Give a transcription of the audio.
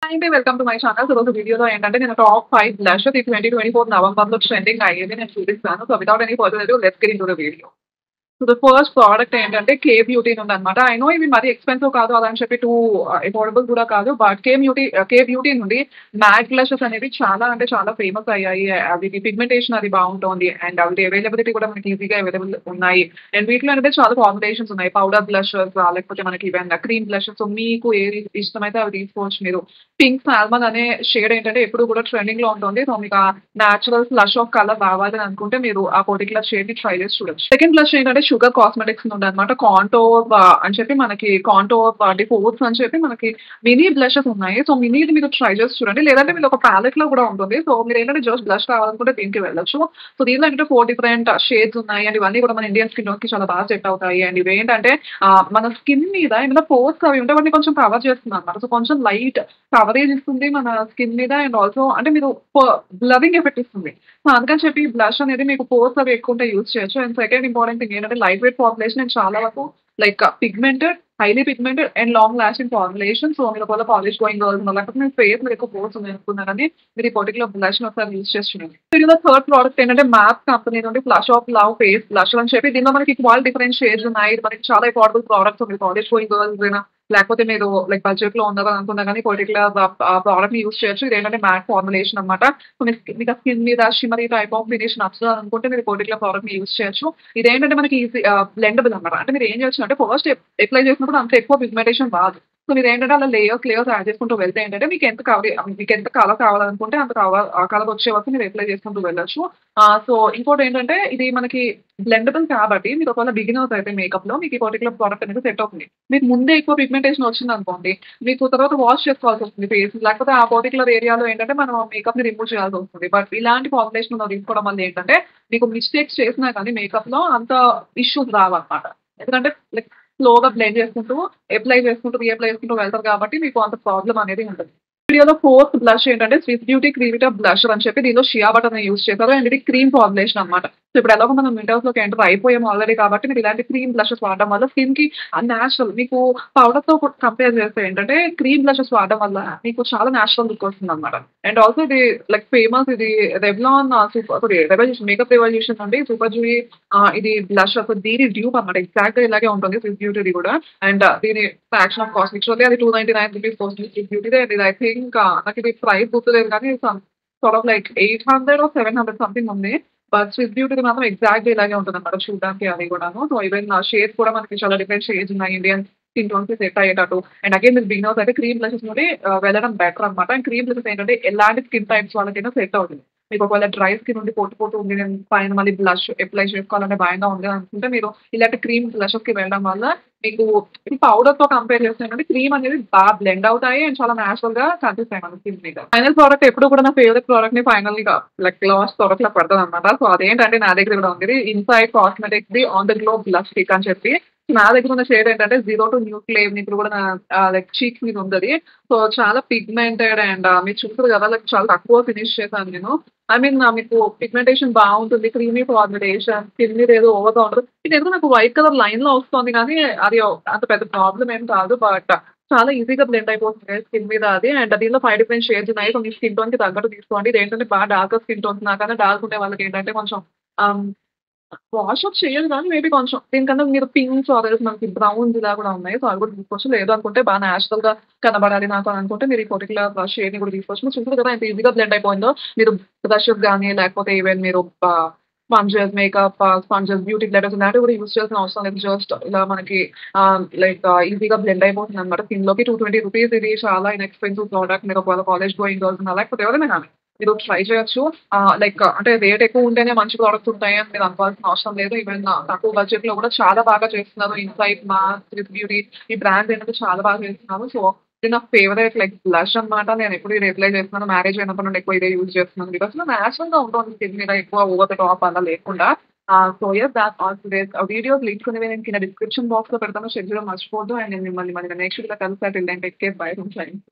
అండి. Welcome to my channel. ఈరోజు వీడియోలో ఏంటంటే నేను టాప్ 5 బ్లషెస్ ఈ 2024 నవంబర్‌లో ట్రెండింగ్ అయ్యేది నేను చూపిస్తాను. So, without any further ado let's get into the video. So, the first product ఏంటంటే 'కే బ్యూటీ' నుండనమాట. ఐ నో ఇవి మరీ ఎక్స్‌పెన్సివ్ కాదు అలా అని చెప్పి టూ అఫోర్డబుల్ కూడా కాదు. బట్ 'కే బ్యూటీ' నుండి మ్యాట్ బ్లషెస్ అనేవి చాలా అంటే చాలా ఫేమస్ అయ్యాయి. అవి పిగ్మెంటేషన్ అది బావుంటోంది. అండ్ అవి అవైలబిలిటీ కూడా మనకి ఈజీగా అవైలబుల్ ఉన్నాయి. అండ్ వీటిలో ఏంటంటే చాలా కాంబినేషన్స్ ఉన్నాయి. పౌడర్ బ్లషెస్ లేకపోతే మనకి ఈవెన్ క్రీమ్ బ్లషెస్. సో, మీకు ఏది ఇష్టమైతే అవి తీసుకోవచ్చు మీరు. పింక్ సాల్మన్ అనే షేడ్ ఏంటంటే ఎప్పుడు కూడా ట్రెండింగ్‌లో ఉంటుంది. సో, మీకు ఆ నేచురల్ ఫ్లష్ ఆఫ్ కలర్ రావాలని అనుకుంటే మీరు ఆ పర్టిక్యులర్ షేడ్‌ని ట్రై చేసి చూడొచ్చు. సెకండ్ బ్లష్ ఏంటంటే షుగర్ కాస్మెటిక్స్ నుండనమాట. కాంటోర్ అని చెప్పి మనకి కాంటోర్ డిఫోర్స్ అని చెప్పి మనకి మినీ బ్లషెస్ ఉన్నాయి. సో, మినీది మీరు ట్రై చేసి చూడండి. లేదంటే మీది ఒక ప్యాలెట్‌లో కూడా ఉంటుంది. సో, మీరేంటంటే జస్ట్ బ్లష్ కావాలనుకుంటే దీనికి వెళ్ళొచ్చు. సో, దీనిలో ఏంటంటే 4 డిఫరెంట్ షేడ్స్ ఉన్నాయి. అండ్ ఇవన్నీ కూడా మన ఇండియన్ స్కిన్ టోన్‌కి చాలా బాగా సెట్ అవుతాయి. అండ్ ఇవేంటంటే మన స్కిన్ మీద ఏమైనా పోర్స్ అవి ఉంటే వాటిని కొంచెం కవర్ చేస్తుందనమాట. సో, కొంచెం లైట్ కవరేజ్ ఇస్తుంది మన స్కిన్ మీద. అండ్ ఆల్సో అంటే మీరు బ్లరింగ్ ఎఫెక్ట్ ఇస్తుంది. సో, అందుకని చెప్పి బ్లష్ అనేది మీకు పోర్స్ అవి ఎక్కువ ఉంటే యూజ్ చేయొచ్చు. అండ్ సెకండ్ ఇంపార్టెంట్ థింగ్ ఏంటంటే లైట్ వెయిట్ ఫార్ములేషన్ అండ్ చాలా వరకు like pigmented, highly pigmented and long lasting formulation. So, మీరు ఒకవేళ పాలిష్ గోయింగ్ గర్ల్స్ లేకపోతే మీ ఫేస్ మీద ఎక్కువ పోర్స్ ఉన్నాయనుకున్నారని మీరు ఈ పర్టిక్యులర్ బ్లష్‌ని ఒకసారి యూజ్ చేసి చూడండి. దీనిలో థర్డ్ ప్రోడక్ట్ ఏంటంటే మాప్ కంపెనీ నుండి flush of love face blush అని చెప్పి దీనిలో మనకి క్వాలిటీ డిఫరెంట్ షేడ్స్ ఉన్నాయి. ఇది మనకి చాలా అఫోర్డబుల్ ప్రోడక్ట్స్ ఉంది. పాలిష్ గోయింగ్ గర్ల్స్ అయినా లేకపోతే మీరు లైక్ బడ్జెట్‌లో ఉండాలనుకున్నా గానీ పర్టిక్యులర్ ప్రోడక్ట్‌ని యూజ్ చేయొచ్చు. ఇదేంటంటే మ్యాట్ ఫార్ములేషన్ అన్నమాట. సో, మీకు ఆ స్కిన్ మీద షిమ్మరీ టైప్ ఆఫ్ ఫినిష్ నచ్చాలనుకుంటే మీరు పర్టిక్యులర్ ప్రోడక్ట్‌ని యూజ్ చేయొచ్చు. ఇదేంటంటే మనకి ఈజీ బ్లెండబుల్ అన్నమాట. అంటే మీరు ఏం చేయొచ్చు అంటే ఫస్ట్ అప్లై చేసినప్పుడు అంత ఎక్కువ పిగ్మెంటేషన్ రాదు. సో, మీరేంటంటే అలా లేయర్స్ యాడ్ చేసుకుంటూ వెళ్తే ఏంటంటే మీకు ఎంత కలర్ కావాలనుకుంటే అంత ఆ కలర్ వచ్చే వరకు మీరు అప్లై చేసుకుంటూ వెళ్ళొచ్చు. సో, ఇంకోటేంటంటే ఇది మనకి బ్లెండబుల్ కాబట్టి మీరు ఒకవేళ బిగినర్స్ అయితే మేకప్‌లో మీకు ఈ పర్టిక్యులర్ ప్రోడక్ట్ అనేది సెట్ అవుతుంది. మీకు ముందే ఎక్కువ పిగ్మెంటేషన్ వచ్చిందనుకోండి, మీకు తర్వాత వాష్ చేసుకోవాల్సొస్తుంది ఫేస్. లేకపోతే ఆ పర్టిక్యులర్ ఏరియాలో ఏంటంటే మనం మేకప్‌ని రిమూవ్ చేయాల్సొస్తుంది. బట్ ఇలాంటి ఫార్ములేషన్ మనం తీసుకోవడం వల్ల ఏంటంటే మీకు మిస్టేక్స్ చేసినా కానీ మేకప్‌లో అంత ఇష్యూస్ రావన్నమాట. ఎందుకంటే లైక్ స్లోగా బ్లెండ్ చేసుకుంటూ, అప్లై చేసుకుంటూ, రీఅప్లై చేసుకుంటూ వెళ్తారు కాబట్టి మీకు అంత ప్రాబ్లమ్ అనేది ఉండదు. వీడియోలో ఫోర్త్ బ్లష్ ఏంటంటే స్విస్ బ్యూటీ క్రీమిటా బ్లషర్ అని చెప్పి దీనిలో షియా బటర్‌ని యూజ్ చేశారు. అండ్ ఇది క్రీమ్ ఫార్ములేషన్ అన్నమాట. సో, ఇప్పుడు ఎలాగో మనం వింటర్స్‌లోకి ఎంటర్ అయిపోయాము ఆల్రెడీ కాబట్టి మీరు ఇలాంటి క్రీమ్ బ్లషెస్ వాడడం వల్ల స్కిన్‌కి నేచురల్ మీకు పౌడర్‌తో కంపేర్ చేస్తే ఏంటంటే క్రీమ్ బ్లషెస్ వాడడం వల్ల మీకు చాలా నేచురల్ లుక్ వస్తుందన్నమాట. అండ్ ఆల్సో ఇది లైక్ ఫేమస్ ఇది రెవ్లాన్ రెవల్యూషన్ మేకప్ రెవల్యూషన్ నుండి సూపర్ జూయి ఇది బ్లష్ అసలు దీని డ్యూప్ అన్నమాట. ఎగ్జాక్ట్‌గా ఇలాగే ఉంటుంది స్విస్ బ్యూటీది కూడా. అండ్ దీని ఫ్రాక్షన్ ఆఫ్ కాస్ట్ యాక్చువల్లీ అది ₹299 కాస్ట్ స్విస్ బ్యూటీదే. అండ్ ఇది ఐ థింక్ నాకిది ప్రైస్ గుర్తులేదు కానీ sort of like 800 or 700 something ఉంది. బట్ స్విస్ బ్యూటీది మాత్రం ఎగ్జాక్ట్‌గా ఇలాగే ఉంటుందన్నమాట చూడడానికి అది కూడాను. సో, ఈవెన్ షేడ్స్ కూడా మనకి చాలా డిఫరెంట్ షేడ్స్ ఉన్నాయి. ఇండియన్ స్కిన్ టోన్‌కి సెట్ అయ్యేటట్టు. అండ్ అగైన్ మీరు బిగినర్స్ అయితే క్రీమ్ బ్లషెస్ నుండి వెళ్ళడం బెటర్ అన్నమాట. అండ్ క్రీమ్ బ్లషెస్ ఏంటంటే ఎలాంటి స్కిన్ టైప్స్ వాళ్ళకైనా సెట్ అవుతుంది. మీకు ఒకవేళ డ్రై స్కిన్ ఉండి పొట్టు పొట్టు ఉంది. నేను పైన మళ్ళీ బ్లష్ అప్లై చేసుకోవాలంటే భయంగా ఉంది అనుకుంటే మీరు ఇలాంటి క్రీమ్ బ్లషెస్‌కి వెళ్ళడం వల్ల మీకు ఇది పౌడర్‌తో కంపేర్ చేస్తే ఏంటంటే క్రీమ్ అనేది బాగా బ్లెండ్ అవుతాయి. అండ్ చాలా నేచురల్‌గా కనిపిస్తాయి మన స్కిన్ మీద. ఫైనల్ ప్రోడక్ట్ ఎప్పుడు కూడా నా ఫేవరెట్ ప్రోడక్ట్‌ని ఫైనల్‌గా లైక్ లాస్ట్ ప్రోడక్ట్‌లా పెడతానన్నమాట. సో, అదేంటంటే నా దగ్గర కూడా ఉంది. ఇన్‌సైడ్ కాస్మెటిక్స్‌ది on the glow blush stick అని చెప్పి నా దగ్గర ఉన్న షేడ్ ఏంటంటే 0 టు న్యూ ఫ్లేమ్ ఇప్పుడు కూడా నా లైక్ చీక్స్ మీద ఉంటది. సో, చాలా పిగ్మెంటెడ్ అండ్ మీరు చూసారు కదా! లైక్ చాలా తక్కువ ఫినిష్ చేశాను నేను. ఐ మీన్ మీకు పిగ్మెంటేషన్ బావుంటుంది. క్రీమీ ఫార్ములేషన్ స్కిన్ మీద ఏదో ఓవర్‌గా ఉండదు. ఇదేందుకో నాకు వైట్ కలర్ లైన్‌లో వస్తుంది గానీ అది అంత పెద్ద ప్రాబ్లమ్ ఏం కాదు. బట్ చాలా ఈజీగా బ్లెండ్ అయిపోతుంది స్కిన్ మీద అది. అండ్ దీనిలో 5 డిఫరెంట్ షేడ్స్ ఉన్నాయి. సో, మీ స్కిన్ టోన్‌కి తగ్గట్టు తీసుకోండి. ఇదేంటంటే బాగా డార్కర్ స్కిన్ టోన్స్ నాకన్నా డార్క్ ఉండే వాళ్ళకేంటంటే కొంచెం ఆహ్, వాషప్ చేయదు గానీ మేబీ కొంచెం దీనికన్నా మీరు పింక్స్ ఆర్ ఎల్స్ మనకి బ్రౌన్స్ ఇలా కూడా ఉన్నాయి. సో, అవి కూడా తీసుకోవచ్చు. లేదు అనుకుంటే బాగా నేచురల్‌గా కనబడాలి నాకు అని అనుకుంటే మీరు ఈ పర్టిక్యులర్ షేడ్‌ని కూడా తీసుకోవచ్చు. మీరు చూసారు కదా! ఎంత ఈజీగా బ్లెండ్ అయిపోయిందో. మీరు బ్రషెస్ గానీ లేకపోతే ఈవెన్ మీరు sponges, makeup sponges, beauty blenders ఇలాంటివి కూడా యూజ్ చేయాల్సిన అవసరం లేదు. జస్ట్ ఇలా మనకి లైక్ ఈజీగా బ్లెండ్ అయిపోతుందన్నమాట స్కిన్‌లోకి. ₹220 ఇది చాలా ఇన్‌ఎక్స్‌పెన్సివ్ ప్రోడక్ట్. మీరు ఒకవేళ కాలేజ్ గోయింగ్ గర్ల్స్ ఉన్నా లేకపోతే ఎవరైనా గానీ మీరు ట్రై చేయొచ్చు. లైక్ అంటే రేట్ ఎక్కువ ఉంటేనే మంచి ప్రొడక్ట్స్ ఉంటాయి అని మీరు అనుకోవాల్సిన అవసరం లేదు. ఈవెన్ తక్కువ బడ్జెట్‌లో కూడా చాలా బాగా చేస్తున్నారు. ఇన్‌సైట్, మాస్, స్విస్ బ్యూటీ ఈ బ్రాండ్స్ ఏంటంటే చాలా బాగా చేస్తున్నారు. సో, ఇది నా ఫేవరెట్ లైక్ బ్లష్ అన్నమాట. నేనెప్పుడు ఇది అప్లై చేస్తున్నాను. మ్యారేజ్ అయినప్పటి నుండి ఎక్కువ ఇదే యూజ్ చేస్తున్నాను. బికాస్ నేచురల్‌గా ఉంటుంది స్కిన్ మీద ఎక్కువ ఓవర్ ద టాప్ అలా లేకుండా. So, yes thoughts all today's videos links అనేవి నేను కింద డిస్క్రిప్షన్ బాక్స్‌లో పెడతాను. చెక్ చేయడం మర్చిపోవద్దు. అండ్ నేను మిమ్మల్ని మళ్ళీ నెక్స్ట్ వీడియోలో కలుస్తా. Till then take care. Bye from signing.